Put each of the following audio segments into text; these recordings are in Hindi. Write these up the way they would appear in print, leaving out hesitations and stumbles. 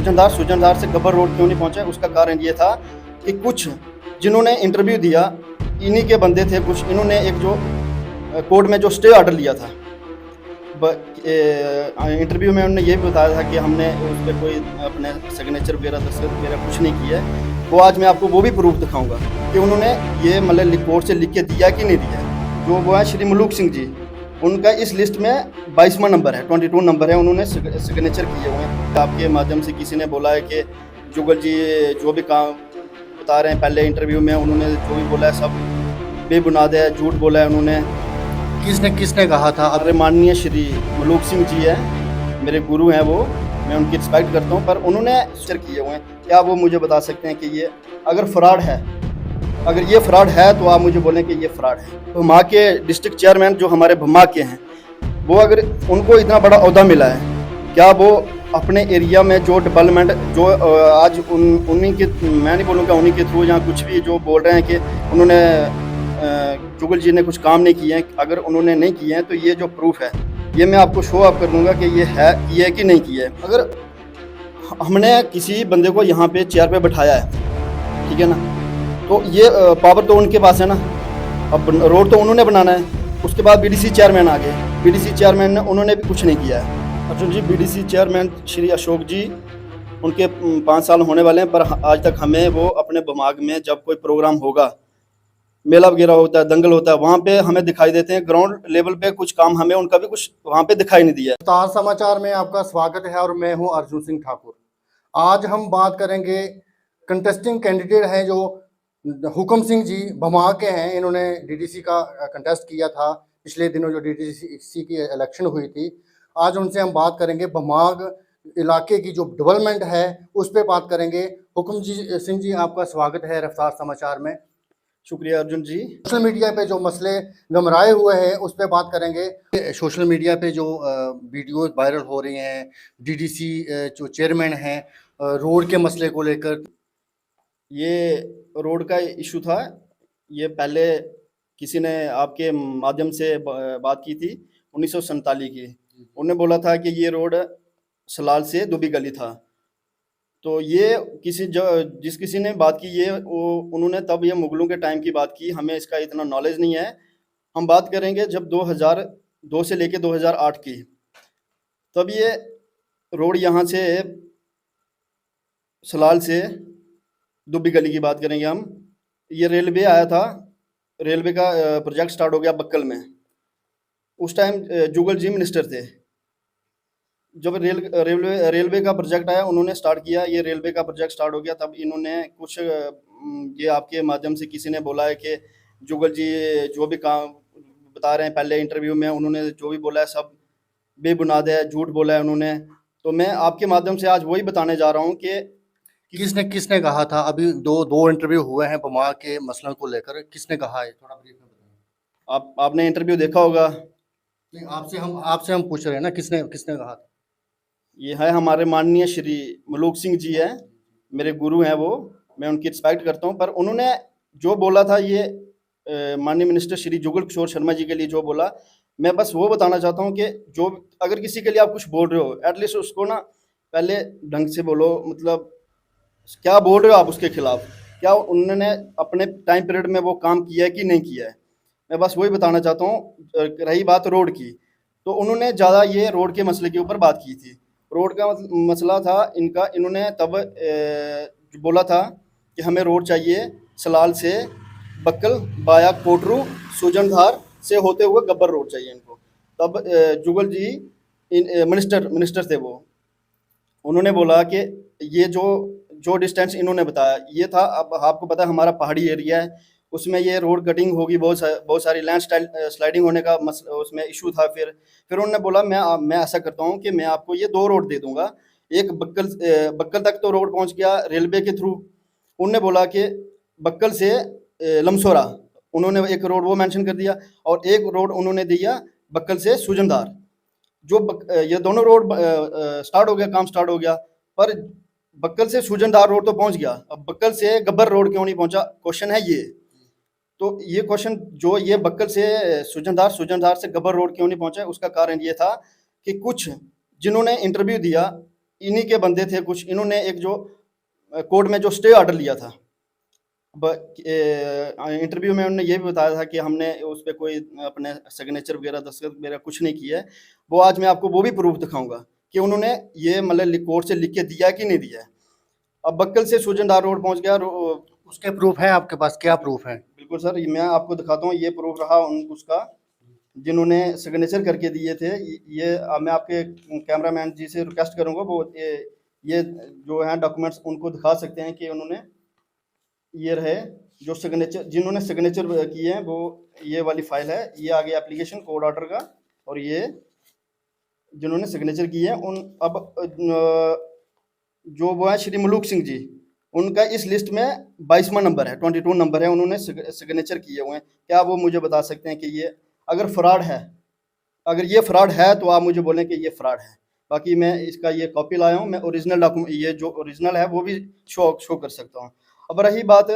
सुजनदार से गब्बर रोड क्यों नहीं पहुंचा, उसका कारण ये था कि कुछ जिन्होंने इंटरव्यू दिया इन्हीं के बंदे थे कुछ, इन्होंने एक जो कोर्ट में जो स्टे ऑर्डर लिया था, इंटरव्यू में उन्होंने ये भी बताया था कि हमने उस पर कोई अपने सिग्नेचर वगैरह दस्तखत वगैरह कुछ नहीं किया है। वो आज मैं आपको वो भी प्रूफ दिखाऊंगा कि उन्होंने ये मतलब कोर्ट से लिख के दिया कि नहीं दिया। जो वो है श्री मलूक सिंह जी, उनका इस लिस्ट में 22वां नंबर है, 22 नंबर है, उन्होंने सिग्नेचर किए हुए हैं। आपके माध्यम से किसी ने बोला है कि जुगल जी जो भी काम बता रहे हैं पहले इंटरव्यू में, उन्होंने जो भी बोला है सब बेबुनियाद है, झूठ बोला है उन्होंने। किसने कहा था? हमारे माननीय श्री मलूक सिंह जी है, मेरे गुरु हैं वो, मैं उनकी रिस्पेक्ट करता हूँ, पर उन्होंने शेयर किए हुए हैं। क्या वो मुझे बता सकते हैं कि ये अगर फ्रॉड है, अगर ये फ्रॉड है तो आप मुझे बोलें कि ये फ्रॉड है। तो भमा के डिस्ट्रिक्ट चेयरमैन जो हमारे भमा के हैं, वो अगर उनको इतना बड़ा ओहदा मिला है, क्या वो अपने एरिया में जो डेवलपमेंट जो आज उन्हीं के, मैं नहीं बोलूँगा उन्हीं के थ्रू या कुछ भी जो बोल रहे हैं कि उन्होंने जुगल जी ने कुछ काम नहीं किए हैं, अगर उन्होंने नहीं किए हैं तो ये जो प्रूफ है ये मैं आपको शो अप कर दूंगा कि ये है किए कि नहीं किए। अगर हमने किसी बंदे को यहाँ पे चेयर पे बैठाया है, ठीक है ना, तो ये पावर तो उनके पास है ना, अब रोड तो उन्होंने बनाना है। उसके बाद बीडीसी चेयरमैन आ गए, बीडीसी चेयरमैन ने उन्होंने भी कुछ नहीं किया है। अर्जुन जी, बीडीसी चेयरमैन श्री अशोक जी, उनके 5 साल होने वाले हैं, पर आज तक हमें वो अपने दिमाग में जब कोई प्रोग्राम होगा, मेला वगैरह होता है, दंगल होता है, वहाँ पे हमें दिखाई देते हैं। ग्राउंड लेवल पे कुछ काम हमें उनका भी कुछ वहाँ पे दिखाई नहीं दिया। रफ्तार समाचार में आपका स्वागत है और मैं हूं अर्जुन सिंह ठाकुर। आज हम बात करेंगे, कंटेस्टिंग कैंडिडेट हैं जो हुक्म सिंह जी भमा के हैं। इन्होंने डीडीसी का कंटेस्ट किया था पिछले दिनों, जो डीडीसी की इलेक्शन हुई थी। आज उनसे हम बात करेंगे, भमाग इलाके की जो डेवलपमेंट है उस पर बात करेंगे। हुक्म जी सिंह जी, आपका स्वागत है रफ्तार समाचार में। शुक्रिया अर्जुन जी। सोशल मीडिया पे जो मसले गमराए हुए हैं उस पर बात करेंगे। सोशल मीडिया पे जो वीडियो वायरल हो रही हैं, डीडीसी जो चेयरमैन हैं, रोड के मसले को लेकर। ये रोड का इशू था, ये पहले किसी ने आपके माध्यम से बात की थी 1947 की। उन्होंने बोला था कि ये रोड सलाल से दुबी गली था। तो ये जिस किसी ने बात की, ये उन्होंने तब ये मुगलों के टाइम की बात की, हमें इसका इतना नॉलेज नहीं है। हम बात करेंगे जब 2002 से लेके 2008 की, तब ये रोड यहाँ से सलाल से दुबी गली की बात करेंगे हम। ये रेलवे आया था, रेलवे का प्रोजेक्ट स्टार्ट हो गया बक्कल में। उस टाइम जुगल जी मिनिस्टर थे। जब रेलवे का प्रोजेक्ट आया, उन्होंने स्टार्ट किया, ये रेलवे का प्रोजेक्ट स्टार्ट हो गया, तब इन्होंने कुछ ये आपके माध्यम से किसी ने बोला है कि जुगल जी जो भी काम बता रहे हैं पहले इंटरव्यू में, उन्होंने जो भी बोला है सब बेबुनियाद है, झूठ बोला है उन्होंने। तो मैं आपके माध्यम से आज वही बताने जा रहा हूँ कि किसने कहा था? अभी दो इंटरव्यू हुए हैं भमा के मसलों को लेकर, किसने कहा है? थोड़ा ब्रीफ में बताइए। आपने इंटरव्यू देखा होगा। नहीं, आपसे हम पूछ रहे हैं ना, किसने किसने कहा था? ये है हमारे माननीय श्री मलूक सिंह जी है, मेरे गुरु हैं वो, मैं उनकी रिस्पेक्ट करता हूँ, पर उन्होंने जो बोला था ये माननीय मिनिस्टर श्री जुगल किशोर शर्मा जी के लिए जो बोला, मैं बस वो बताना चाहता हूँ कि जो अगर किसी के लिए आप कुछ बोल रहे हो, एटलीस्ट उसको ना पहले ढंग से बोलो। मतलब क्या बोल रहे हो आप उसके खिलाफ, क्या उन्होंने अपने टाइम पीरियड में वो काम किया है कि नहीं किया है, मैं बस वही बताना चाहता हूँ। रही बात रोड की, तो उन्होंने ज़्यादा ये रोड के मसले के ऊपर बात की थी। रोड का मसला था इनका, इन्होंने तब बोला था कि हमें रोड चाहिए सलाल से बक्कल बाया कोटरू सुजनधार से होते हुए गब्बर रोड चाहिए इनको। तब जुगल जी मिनिस्टर थे वो, उन्होंने बोला कि ये जो डिस्टेंस इन्होंने बताया ये था। अब आपको पता है हमारा पहाड़ी एरिया है, उसमें ये रोड कटिंग होगी, बहुत सारी लैंड स्लाइडिंग होने का उसमें इशू था। फिर उन्होंने बोला मैं ऐसा करता हूँ कि मैं आपको ये 2 रोड दे दूंगा। एक बक्कल तक तो रोड पहुँच गया रेलवे के थ्रू। उनने बोला कि बक्कल से लमसोरा, उन्होंने एक रोड वो मेंशन कर दिया, और एक रोड उन्होंने दिया बक्कल से सुजनदार। ये दोनों रोड स्टार्ट हो गया, काम स्टार्ट हो गया, पर बक्कल से सुजनदार रोड तो पहुंच गया, अब बक्कल से गब्बर रोड क्यों नहीं पहुंचा, क्वेश्चन है ये। तो ये क्वेश्चन जो ये बक्कल से सुजनदार से गब्बर रोड क्यों नहीं पहुंचा, उसका कारण ये था कि कुछ जिन्होंने इंटरव्यू दिया इन्हीं के बंदे थे कुछ, इन्होंने एक जो कोर्ट में जो स्टे ऑर्डर लिया था, इंटरव्यू में उन्होंने ये भी बताया था कि हमने उस पर कोई अपने सिग्नेचर वगैरह दस्तखत वगैरह कुछ नहीं किया है। वो आज मैं आपको वो भी प्रूफ दिखाऊंगा कि उन्होंने ये मतलब कोर्ट से लिख के दिया कि नहीं दिया है। अब बक्कल से सूजनदार रोड पहुंच गया, उसके प्रूफ है आपके पास? क्या प्रूफ है? बिल्कुल सर, मैं आपको दिखाता हूँ, ये प्रूफ रहा उसका जिन्होंने सिग्नेचर करके दिए थे। ये मैं आपके कैमरामैन जी से रिक्वेस्ट करूंगा, वो ये जो है डॉक्यूमेंट्स उनको दिखा सकते हैं कि उन्होंने ये रहे जो सिग्नेचर, जिन्होंने सिग्नेचर किए हैं वो ये वाली फाइल है, ये आगे एप्लीकेशन कोड ऑर्डर का, और ये जिन्होंने सिग्नेचर किए हैं उन अब जो वो है श्री मलूक सिंह जी, उनका इस लिस्ट में 22वां नंबर है, 22 नंबर है, उन्होंने सिग्नेचर किए हुए हैं। क्या वो मुझे बता सकते हैं कि ये अगर फ्रॉड है, अगर ये फ्रॉड है तो आप मुझे बोलें कि ये फ्रॉड है। बाकी मैं इसका ये कॉपी लाया हूँ, मैं ओरिजिनल डॉक्यूमेंट, ये जो ओरिजिनल है वो भी शो कर सकता हूँ। अब रही बात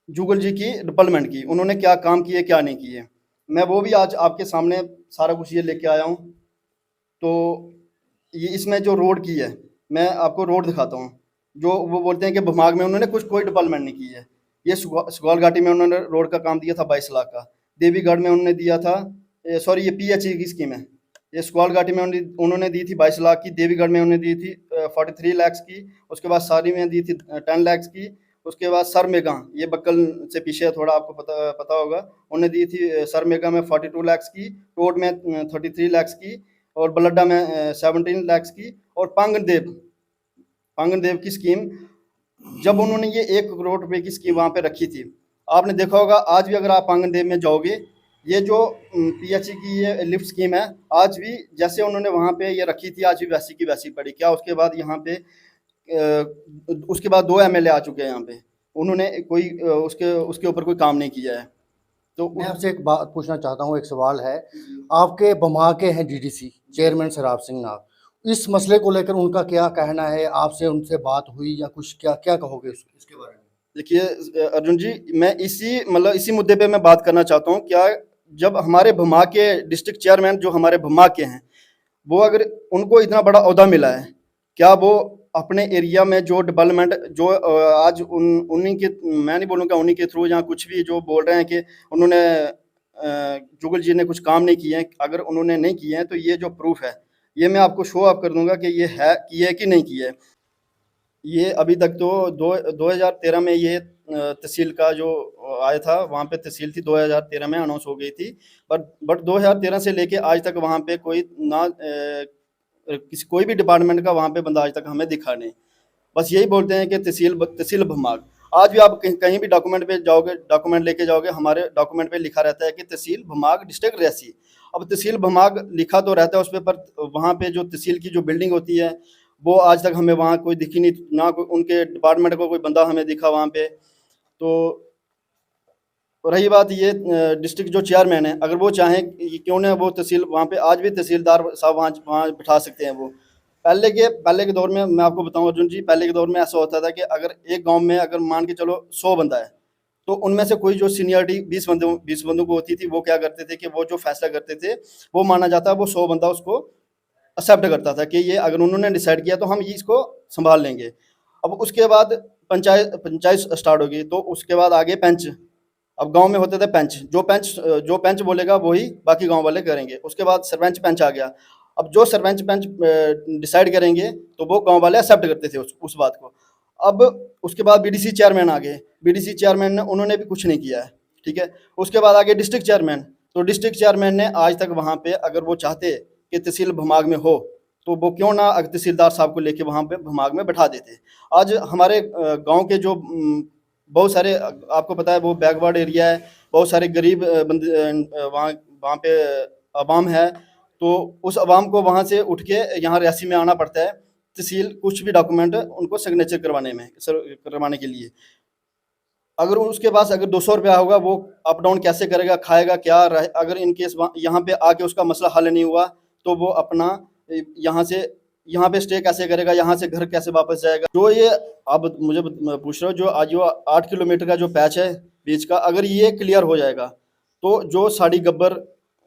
जुगल जी की डिपार्टमेंट की, उन्होंने क्या काम किए क्या नहीं किए, मैं वो भी आज आपके सामने सारा कुछ ये लेके आया हूँ। तो ये इसमें जो रोड की है, मैं आपको रोड दिखाता हूँ। जो वो बोलते हैं कि भमाग में उन्होंने कुछ कोई डेवलपमेंट नहीं की है। ये सुगौल घाटी में उन्होंने रोड का काम दिया था 22 लाख का, देवीगढ़ में उन्होंने दिया था, सॉरी ये PHE की स्कीम है, ये सुगौल घाटी में उन्होंने दी थी 22 लाख की, देवीगढ़ में उन्होंने दी थी 43 लाख की, उसके बाद सारी में दी थी 10 लाख की, उसके बाद सरमेगा, ये बक्कल से पीछे है थोड़ा, आपको पता होगा, उन्होंने दी थी सरमेगा में 42 लाख की, टोट में 33 लाख की, और बलड्डा में 17 लाख की, और पांगनदेव की स्कीम जब उन्होंने ये 1 करोड़ रुपए की स्कीम वहाँ पे रखी थी, आपने देखा होगा आज भी अगर आप पांगनदेव में जाओगे, ये जो PHE की ये लिफ्ट स्कीम है, आज भी जैसे उन्होंने वहाँ पे ये रखी थी, आज भी वैसी की वैसी पड़ी। क्या उसके बाद यहाँ पे उसके बाद 2 MLA आ चुके हैं यहाँ पे, उन्होंने कोई उसके ऊपर कोई काम नहीं किया है। तो मैं आपसे एक बात पूछना चाहता हूँ, एक सवाल है। आपके बमा के हैं DDC चेयरमैन सराब सिंह नाग, इस मसले को लेकर उनका क्या कहना है? आपसे उनसे बात हुई या कुछ? क्या क्या कहोगे इसके बारे में? देखिए अर्जुन जी, मैं इसी मुद्दे पे मैं बात करना चाहता हूँ। क्या जब हमारे भमा के डिस्ट्रिक्ट चेयरमैन जो हमारे भमा के हैं, वो अगर उनको इतना बड़ा ओहदा मिला है, क्या वो अपने एरिया में जो डेवलपमेंट जो आज उन्हीं के, मैं नहीं बोलूँगा उन्हीं के थ्रू, या कुछ भी जो बोल रहे हैं कि उन्होंने जुगल जी ने कुछ काम नहीं किए हैं, अगर उन्होंने नहीं किए हैं तो ये जो प्रूफ है ये मैं आपको शो ऑफ कर दूंगा कि ये है, किए कि नहीं किए। ये अभी तक तो 2013 में ये तहसील का जो आया था, वहाँ पे तहसील थी 2013 में अनाउंस हो गई थी, बट 2013 से लेके आज तक वहाँ पे कोई ना कोई भी डिपार्टमेंट का वहाँ पे बंदा आज तक हमें दिखा नहीं। बस यही बोलते हैं कि तहसील भमाग। आज भी आप कहीं भी डॉक्यूमेंट पे जाओगे, डॉक्यूमेंट लेके जाओगे, हमारे डॉक्यूमेंट पे लिखा रहता है कि तहसील भमाग डिस्ट्रिक्ट रियासी। अब तहसील भमाग लिखा तो रहता है उस पर वहाँ पे जो तहसील की जो बिल्डिंग होती है वो आज तक हमें वहाँ कोई दिखी नहीं, ना कोई उनके डिपार्टमेंट को कोई बंदा हमें दिखा वहाँ पे। तो रही बात ये डिस्ट्रिक्ट जो चेयरमैन है, अगर वो चाहें क्यों ना वो तहसील वहाँ पे आज भी तहसीलदार साहब वहाँ बिठा सकते हैं। वो पहले के दौर में मैं आपको बताऊं अर्जुन जी, पहले के दौर में ऐसा होता था कि अगर एक गांव में अगर मान के चलो 100 बंदा है, तो उनमें से कोई जो सीनियरिटी 20 बंदों को होती थी, वो क्या करते थे कि वो जो फैसला करते थे वो माना जाता है, वो 100 बंदा उसको एक्सेप्ट करता था कि ये अगर उन्होंने डिसाइड किया तो हम ये इसको संभाल लेंगे। अब उसके बाद पंचायत स्टार्ट होगी, तो उसके बाद आगे पंच। अब गांव में होते थे पंच, जो पंच बोलेगा वही बाकी गांव वाले करेंगे। उसके बाद सरपंच पंच आ गया। अब जो सरपंच पंच डिसाइड करेंगे तो वो गांव वाले एक्सेप्ट करते थे उस बात को। अब उसके बाद BDC चेयरमैन आ गए, BDC चेयरमैन ने उन्होंने भी कुछ नहीं किया है, ठीक है। उसके बाद आगे डिस्ट्रिक्ट चेयरमैन, तो डिस्ट्रिक्ट चेयरमैन ने आज तक वहाँ पे अगर वो चाहते कि तहसील भमाग में हो तो वो क्यों ना तहसीलदार साहब को लेके वहाँ पे भमाग में बैठा देते। आज हमारे गांव के जो बहुत सारे, आपको पता है वो बैकवर्ड एरिया है, बहुत सारे गरीब बंदे वहाँ पे आवाम है, तो उस आवाम को वहाँ से उठ के यहाँ रियासी में आना पड़ता है तहसील कुछ भी डॉक्यूमेंट उनको सिग्नेचर करवाने के लिए। अगर उसके पास अगर 200 रुपया होगा, वो अप डाउन कैसे करेगा, खाएगा क्या अगर इनकेस यहाँ पे आके उसका मसला हल नहीं हुआ तो वो अपना यहाँ पे स्टे कैसे करेगा, यहाँ से घर कैसे वापस जाएगा। जो ये आप मुझे पूछ रहे हो, जो आज 8 किलोमीटर का जो पैच है बीच का, अगर ये क्लियर हो जाएगा तो जो साड़ी गब्बर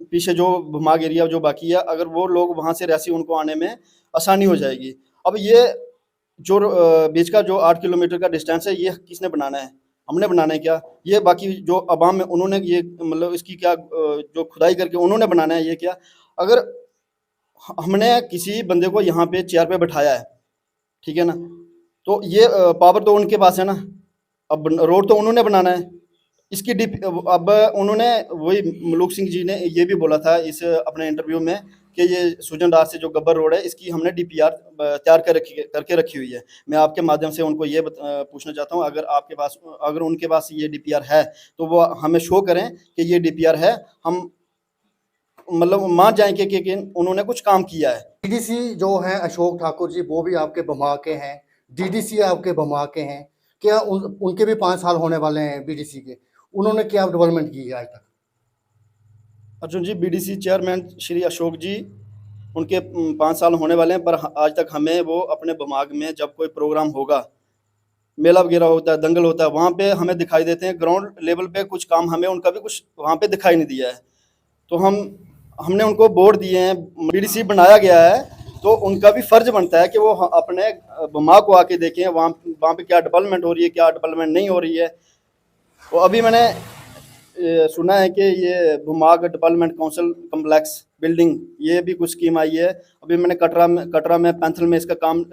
पीछे जो भमाग एरिया जो बाकी है, अगर वो लोग वहाँ से रहसी उनको आने में आसानी हो जाएगी। अब ये जो बीच का जो 8 किलोमीटर का डिस्टेंस है, ये किसने बनाना है? हमने बनाना है क्या? ये बाकी जो अवाम में उन्होंने ये मतलब इसकी क्या जो खुदाई करके उन्होंने बनाना है ये क्या? अगर हमने किसी बंदे को यहाँ पे चेयर पे बैठाया है, ठीक है ना, तो ये पावर तो उनके पास है ना। अब रोड तो उन्होंने बनाना है। इसकी डीपी अब उन्होंने वही मलूक सिंह जी ने ये भी बोला था इस अपने इंटरव्यू में कि ये सुजनदार से जो गब्बर रोड है, इसकी हमने डीपीआर तैयार करके रखी हुई है। मैं आपके माध्यम से उनको ये पूछना चाहता हूँ, अगर आपके पास अगर उनके पास ये डीपीआर है तो वो हमें शो करें कि ये डीपीआर है, हम मतलब मान जाएं कि उन्होंने कुछ काम किया है। डीडीसी जो हैं अशोक ठाकुर जी, वो भी आपके भमा के हैं, डीडीसी आपके भमा के हैं। क्या उनके भी 5 साल होने वाले हैं बीडीसी के, उन्होंने क्या डेवलपमेंट की है आज तक? अर्जुन जी, बीडीसी चेयरमैन श्री अशोक जी, उनके 5 साल होने वाले हैं, पर आज तक हमें वो अपने दिमाग में जब कोई प्रोग्राम होगा, मेला वगैरह होता है, दंगल होता है, वहाँ पे हमें दिखाई देते हैं। ग्राउंड लेवल पे कुछ काम हमें उनका भी कुछ वहाँ पे दिखाई नहीं दिया है। तो हमने उनको वोट दिए हैं, बीडीसी बनाया गया है, तो उनका भी फर्ज बनता है कि वो अपने दिमाग को आके देखें वहाँ वहाँ पे क्या डेवलपमेंट हो रही है, क्या डेवलपमेंट नहीं हो रही है। तो अभी मैंने सुना है कि ये भूमाग डेवलपमेंट काउंसिल कम्प्लेक्स बिल्डिंग, ये भी कुछ स्कीम आई है। अभी मैंने कटरा में पैंथल में इसका काम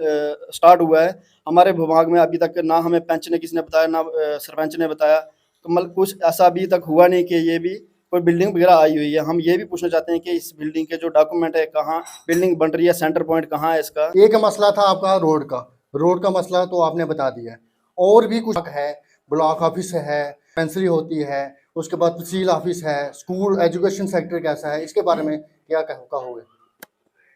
स्टार्ट हुआ है। हमारे भूमाग में अभी तक ना हमें पंच ने किसी ने बताया, ना सरपंच ने बताया। तो मतलब कुछ ऐसा अभी तक हुआ नहीं कि ये भी कोई बिल्डिंग वगैरह आई हुई है। हम ये भी पूछना चाहते हैं कि इस बिल्डिंग के जो डॉक्यूमेंट है, कहाँ बिल्डिंग बन रही है, सेंटर पॉइंट कहाँ है इसका। एक मसला था आपका रोड का मसला तो आपने बता दिया है, और भी कुछ है? ब्लॉक ऑफिस है, डिस्पेंसरी होती है, उसके बाद तहसील ऑफिस है, स्कूल एजुकेशन सेक्टर कैसा है, इसके बारे में क्या कहोगे?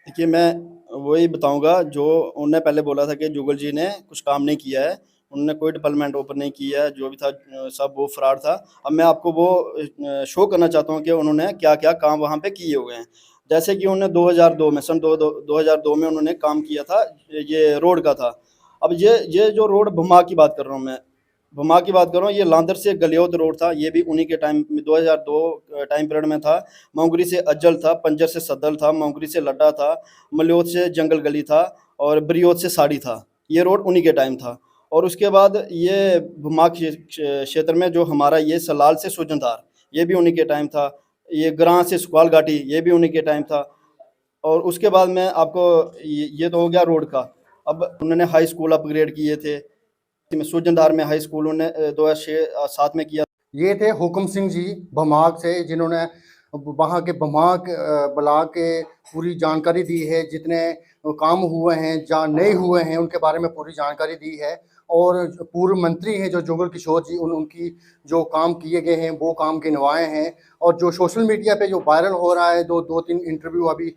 देखिए, मैं वही बताऊंगा जो उन्होंने पहले बोला था कि जुगल जी ने कुछ काम नहीं किया है, उन्होंने कोई डेवलपमेंट ओपन नहीं किया है, जो भी था सब वो फ्रॉड था। अब मैं आपको वो शो करना चाहता हूँ कि उन्होंने क्या क्या काम वहाँ पे किए हुए हैं। जैसे कि उन्होंने 2002 में सन 2002 में उन्होंने काम किया था, ये रोड का था। अब ये जो रोड भमा की बात कर रहा हूँ मैं, भमा की बात कर रहा हूँ, ये लांदर से गलियोद रोड था, ये भी उन्हीं के टाइम में 2002 टाइम पीरियड में था। मोंगरी से अज्जल था, पंजर से सदल था, मोंगरी से लड्डा था, मलियोत से जंगल गली था, और बरियोत से साड़ी था। ये रोड उन्हीं के टाइम था। और उसके बाद ये भमा क्षेत्र में जो हमारा ये सलाल से सुजनदार, ये भी उन्हीं के टाइम था। ये ग्रां से सुखाल घाटी, ये भी उन्हीं के टाइम था। और उसके बाद में आपको ये तो हो गया रोड का। अब उन्होंने हाई स्कूल अपग्रेड किए थे, में सुजनदार में हाई स्कूल उन्होंने 2006-7 में किया। ये थे हुक्म सिंह जी भमाग से, जिन्होंने वहाँ के भमाग ब्लॉक के पूरी जानकारी दी है, जितने काम हुए हैं या नहीं हुए हैं उनके बारे में पूरी जानकारी दी है। और पूर्व मंत्री हैं जो जुगल किशोर जी, उनकी जो काम किए गए हैं वो काम गिनवाए हैं। और जो सोशल मीडिया पे जो वायरल हो रहा है, दो तीन इंटरव्यू अभी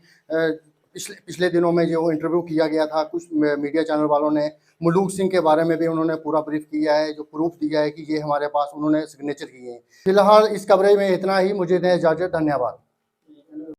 पिछले दिनों में जो इंटरव्यू किया गया था कुछ मीडिया चैनल वालों ने, मलूक सिंह के बारे में भी उन्होंने पूरा ब्रीफ किया है, जो प्रूफ दिया है कि ये हमारे पास उन्होंने सिग्नेचर किए हैं। फिलहाल इस कवरेज में इतना ही, मुझे दें इजाज़त, धन्यवाद।